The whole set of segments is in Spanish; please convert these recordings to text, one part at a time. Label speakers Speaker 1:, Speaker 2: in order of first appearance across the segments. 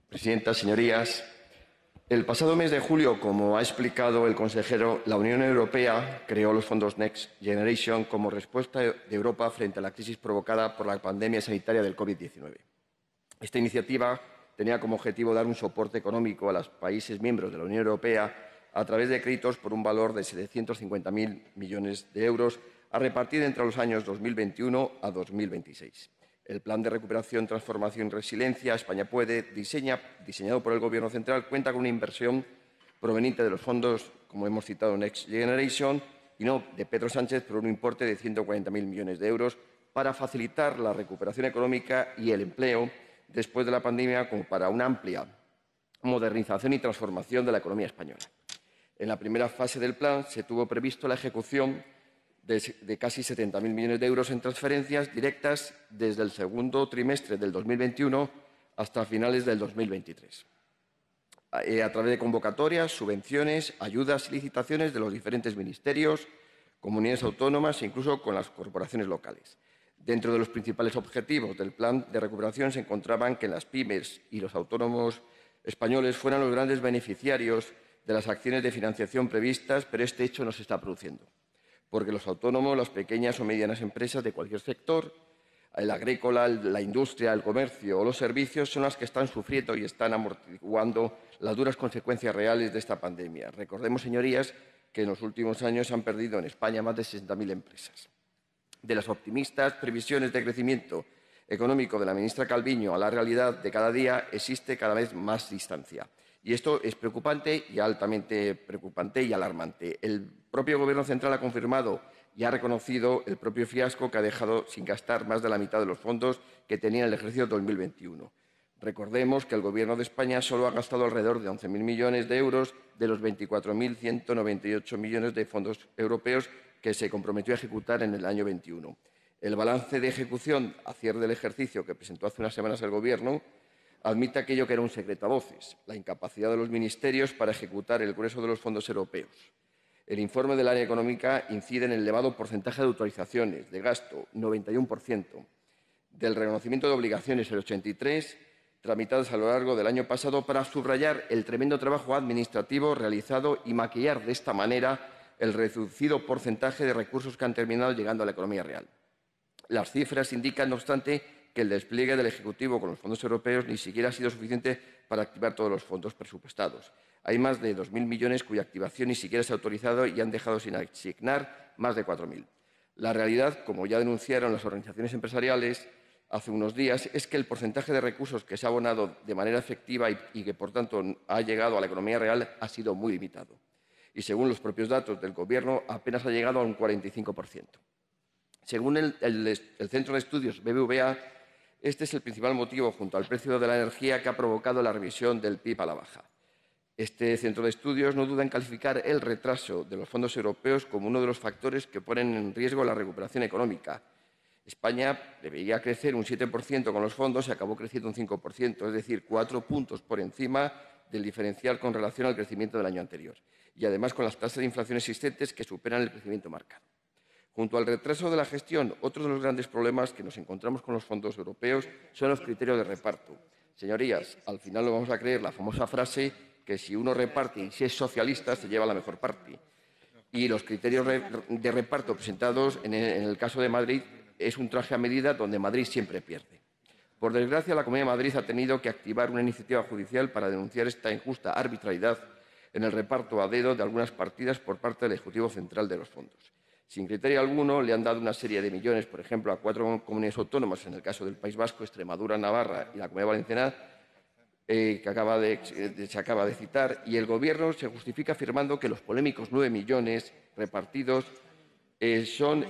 Speaker 1: Presidenta, señorías, el pasado mes de julio, como ha explicado el consejero, la Unión Europea creó los fondos Next Generation como respuesta de Europa frente a la crisis provocada por la pandemia sanitaria del COVID-19. Esta iniciativa tenía como objetivo dar un soporte económico a los países miembros de la Unión Europea a través de créditos por un valor de 750.000 millones de euros a repartir entre los años 2021 a 2026. El Plan de Recuperación, Transformación y Resiliencia España Puede, diseñado por el Gobierno central, cuenta con una inversión proveniente de los fondos, como hemos citado, Next Generation, y no de Pedro Sánchez, por un importe de 140.000 millones de euros para facilitar la recuperación económica y el empleo después de la pandemia, como para una amplia modernización y transformación de la economía española. En la primera fase del plan se tuvo previsto la ejecución de casi 70.000 millones de euros en transferencias directas desde el segundo trimestre del 2021 hasta finales del 2023, a través de convocatorias, subvenciones, ayudas y licitaciones de los diferentes ministerios, comunidades autónomas e incluso con las corporaciones locales. Dentro de los principales objetivos del plan de recuperación se encontraban que las pymes y los autónomos españoles fueran los grandes beneficiarios de las acciones de financiación previstas, pero este hecho no se está produciendo, porque los autónomos, las pequeñas o medianas empresas de cualquier sector, el agrícola, la industria, el comercio o los servicios, son las que están sufriendo y están amortiguando las duras consecuencias reales de esta pandemia. Recordemos, señorías, que en los últimos años se han perdido en España más de 60.000 empresas. De las optimistas previsiones de crecimiento económico de la ministra Calviño a la realidad de cada día existe cada vez más distancia. Y esto es preocupante y altamente preocupante y alarmante. El propio Gobierno central ha confirmado y ha reconocido el propio fiasco que ha dejado sin gastar más de la mitad de los fondos que tenía en el ejercicio 2021. Recordemos que el Gobierno de España solo ha gastado alrededor de 11.000 millones de euros de los 24.198 millones de fondos europeos que se comprometió a ejecutar en el año 21. El balance de ejecución a cierre del ejercicio que presentó hace unas semanas el Gobierno admite aquello que era un secreto a voces, la incapacidad de los ministerios para ejecutar el grueso de los fondos europeos. El informe del área económica incide en el elevado porcentaje de autorizaciones de gasto, 91%, del reconocimiento de obligaciones, el 83%, tramitadas a lo largo del año pasado, para subrayar el tremendo trabajo administrativo realizado y maquillar de esta manera el reducido porcentaje de recursos que han terminado llegando a la economía real. Las cifras indican, no obstante, que el despliegue del Ejecutivo con los fondos europeos ni siquiera ha sido suficiente para activar todos los fondos presupuestados. Hay más de 2.000 millones cuya activación ni siquiera se ha autorizado y han dejado sin asignar más de 4.000. La realidad, como ya denunciaron las organizaciones empresariales hace unos días, es que el porcentaje de recursos que se ha abonado de manera efectiva y que, por tanto, ha llegado a la economía real ha sido muy limitado. Y, según los propios datos del Gobierno, apenas ha llegado a un 45%. Según el Centro de Estudios BBVA, este es el principal motivo, junto al precio de la energía, que ha provocado la revisión del PIB a la baja. Este centro de estudios no duda en calificar el retraso de los fondos europeos como uno de los factores que ponen en riesgo la recuperación económica. España debería crecer un 7% con los fondos y acabó creciendo un 5%, es decir, 4 puntos por encima del diferencial con relación al crecimiento del año anterior. Y además con las tasas de inflación existentes que superan el crecimiento marcado. Junto al retraso de la gestión, otro de los grandes problemas que nos encontramos con los fondos europeos son los criterios de reparto. Señorías, al final nos vamos a creer la famosa frase que si uno reparte y si es socialista se lleva la mejor parte. Y los criterios de reparto presentados en el caso de Madrid es un traje a medida donde Madrid siempre pierde. Por desgracia, la Comunidad de Madrid ha tenido que activar una iniciativa judicial para denunciar esta injusta arbitrariedad en el reparto a dedo de algunas partidas por parte del Ejecutivo Central de los fondos. Sin criterio alguno, le han dado una serie de millones, por ejemplo, a 4 comunidades autónomas, en el caso del País Vasco, Extremadura, Navarra y la Comunidad Valenciana, que se acaba de citar, y el Gobierno se justifica afirmando que los polémicos 9 millones repartidos son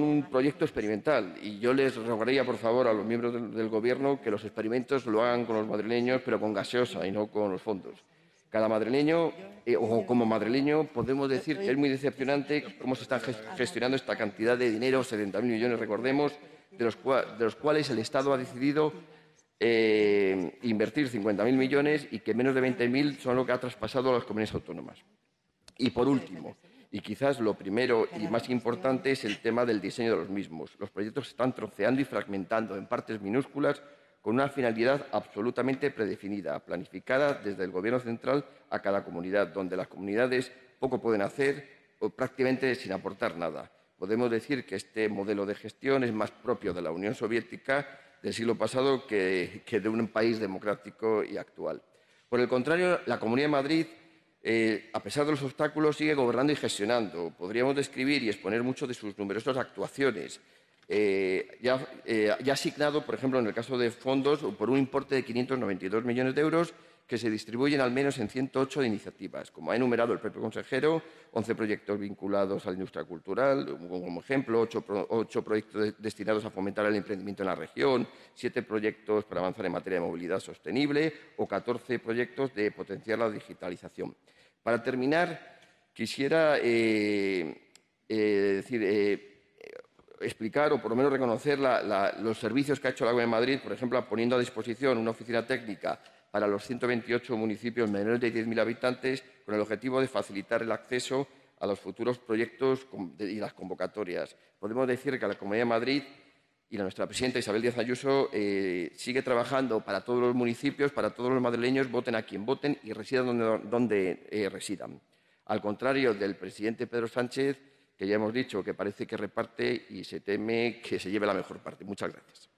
Speaker 1: un proyecto experimental. Y yo les rogaría, por favor, a los miembros del Gobierno que los experimentos lo hagan con los madrileños, pero con gaseosa y no con los fondos. Cada madrileño, o como madrileño, podemos decir que es muy decepcionante cómo se está gestionando esta cantidad de dinero, 70.000 millones, recordemos, de los cuales el Estado ha decidido invertir 50.000 millones y que menos de 20.000 son lo que ha traspasado a las comunidades autónomas. Y, por último, y quizás lo primero y más importante, es el tema del diseño de los mismos. Los proyectos se están troceando y fragmentando en partes minúsculas con una finalidad absolutamente predefinida, planificada desde el Gobierno central a cada comunidad, donde las comunidades poco pueden hacer o prácticamente sin aportar nada. Podemos decir que este modelo de gestión es más propio de la Unión Soviética del siglo pasado que de un país democrático y actual. Por el contrario, la Comunidad de Madrid, a pesar de los obstáculos, sigue gobernando y gestionando. Podríamos describir y exponer muchas de sus numerosas actuaciones. Ya ha asignado, por ejemplo, en el caso de fondos, por un importe de 592 millones de euros que se distribuyen al menos en 108 iniciativas. Como ha enumerado el propio consejero, 11 proyectos vinculados a la industria cultural, como ejemplo, 8 proyectos destinados a fomentar el emprendimiento en la región, 7 proyectos para avanzar en materia de movilidad sostenible o 14 proyectos de potenciar la digitalización. Para terminar, quisiera explicar o por lo menos reconocer los servicios que ha hecho la Comunidad de Madrid, por ejemplo, poniendo a disposición una oficina técnica para los 128 municipios menores de 10.000 habitantes con el objetivo de facilitar el acceso a los futuros proyectos y las convocatorias. Podemos decir que la Comunidad de Madrid y nuestra presidenta Isabel Díaz Ayuso sigue trabajando para todos los municipios, para todos los madrileños, voten a quien voten y residan donde residan. Al contrario del presidente Pedro Sánchez, que ya hemos dicho que parece que reparte y se teme que se lleve la mejor parte. Muchas gracias.